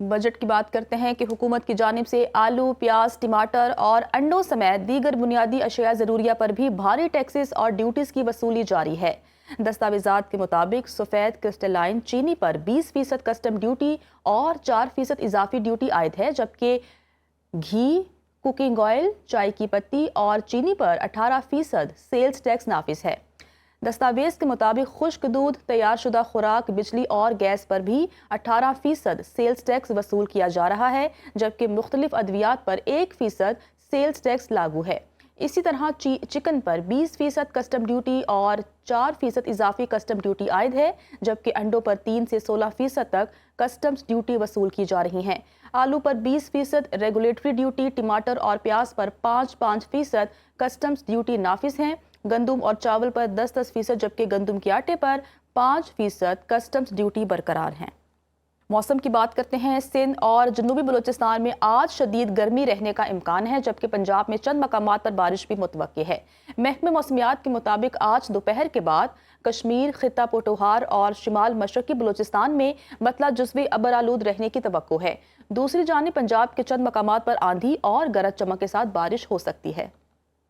Budget की बात करते हैं कि हुकूमत की जानिब से आलू, प्याज, टमाटर और अंडों समेत दीगर बुनियादी अशिया ज़रूरिया पर भी भारी टैक्सेस और ड्यूटीज़ की वसूली जारी है। दस्तावेजात के मुताबिक सफ़ेद क्रिस्टलाइन चीनी पर 20% कस्टम ड्यूटी और 4% इजाफी ड्यूटी आयद है, जबकि घी, कुकिंग ऑयल, चाय की पत्ती और चीनी पर 18% सेल्स टैक्स नाफिज है। दस्तावेज के मुताबिक खुश्क दूध, तैयार शुदा खुराक, बिजली और गैस पर भी 18% सेल्स टैक्स वसूल किया जा रहा है, जबकि मुख्तलिफ अद्वियात पर 1% सेल्स टैक्स लागू है। इसी तरह चिकन पर 20% कस्टम ड्यूटी और 4% इजाफी कस्टम ड्यूटी आयद है, जबकि अंडों पर 3 से 16% तक कस्टम्स ड्यूटी वसूल की जा रही हैं। आलू पर 20% रेगुलेटरी ड्यूटी, टमाटर और प्याज पर 5% कस्टम्स ड्यूटी नाफिज हैं। गंदुम और चावल पर 10% जबकि गंदुम के आटे पर 5% कस्टम्स ड्यूटी बरकरार हैं। मौसम की बात करते हैं। सिंध और जनूबी बलूचिस्तान में आज शदीद गर्मी रहने का इम्कान है, जबकि पंजाब में चंद मकामात पर बारिश भी मुतवक्की है। महकमे मौसमियात के मुताबिक आज दोपहर के बाद कश्मीर, खित्ता पोटोहार और शिमाल मशरकी बलूचिस्तान में मतला जुज़वी अबर आलूद रहने की तवक्को है। दूसरी जानिब पंजाब के चंद मकामात पर आंधी और गरज चमक के साथ बारिश हो सकती है।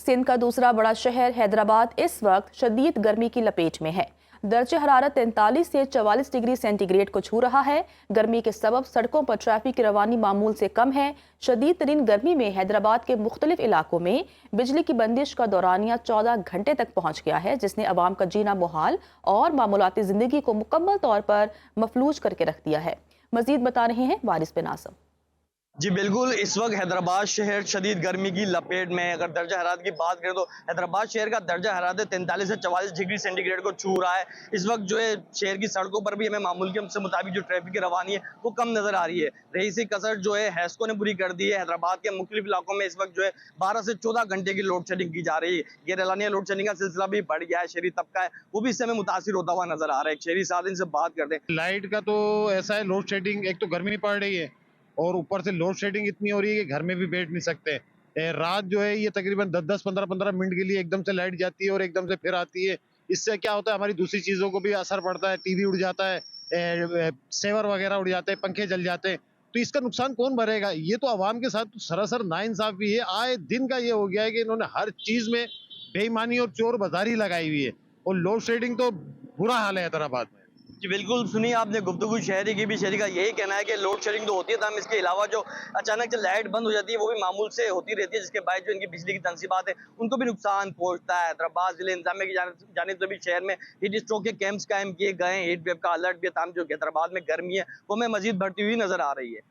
सिंध का दूसरा बड़ा शहर हैदराबाद इस वक्त शदीद गर्मी की लपेट में है। दर्जे हरारत 43 से 44 डिग्री सेंटीग्रेड को छू रहा है। गर्मी के सबब सड़कों पर ट्रैफिक की रवानी मामूल से कम है। शदीद तरीन गर्मी में हैदराबाद के मुख्तलिफ इलाकों में बिजली की बंदिश का दौरानिया 14 घंटे तक पहुंच गया है, जिसने अवाम का जीना मुहाल और मामूलाती जिंदगी को मुकम्मल तौर पर मफलूज करके रख दिया है। मजीद बता रहे हैं वारिस बिन आसम। जी बिल्कुल, इस वक्त हैदराबाद शहर शदीद गर्मी की लपेट में है। अगर दर्जा हरारत की बात करें तो हैदराबाद शहर का दर्जा हरारत 43 से 44 डिग्री सेंटीग्रेड को छू रहा है। इस वक्त जो है शहर की सड़कों पर भी हमें मामूल के से मुताबिक जो ट्रैफिक की रवानी है वो कम नजर आ रही है। रईसी कसर जो है हैस्को ने पूरी कर दी है। हैदराबाद के मुख्तलिफ इलाकों में इस वक्त जो है 12 से 14 घंटे की लोड शेडिंग की जा रही है। गैर एलानिया लोड शेडिंग का सिलसिला भी बढ़ गया है। शहरी तबका है वो भी इससे हमें मुतासिर होता हुआ नजर आ रहा है। एक शहरी साथ इनसे बात करते हैं। लाइट का तो ऐसा है, लोड शेडिंग, एक तो गर्मी पड़ रही है और ऊपर से लोड शेडिंग इतनी हो रही है कि घर में भी बैठ नहीं सकते। रात जो है ये तकरीबन 10-10 15-15 मिनट के लिए एकदम से लाइट जाती है और एकदम से फिर आती है। इससे क्या होता है, हमारी दूसरी चीजों को भी असर पड़ता है। टीवी उड़ जाता है, सेवर वगैरह उड़ जाते हैं, पंखे जल जाते हैं। तो इसका नुकसान कौन भरेगा? ये तो आवाम के साथ सरासर नाइंसाफी है। आए दिन का ये हो गया है कि इन्होंने हर चीज में बेईमानी और चोर बाजारी लगाई हुई है और लोड शेडिंग तो बुरा हाल है हैदराबाद में। जी बिल्कुल, सुनिए आपने गुफ्तगू शहरी की भी। शहरी का यही कहना है कि लोड शेडिंग तो होती है, तमाम इसके अलावा जो अचानक से लाइट बंद हो जाती है वो भी मामूल से होती रहती है, जिसके बाद जो इनकी बिजली की तनसीबात है उनको भी नुकसान पहुंचता है। हैदराबाद जिले इंतजामिया की जानिब से भी शहर में हीट स्ट्रोक के कैंप्स कायम किए गए हैं। हीट वेव का अलर्ट भी है। तमाम जो हैदराबाद में गर्मी है वो हमें मजीद बढ़ती हुई नजर आ रही है।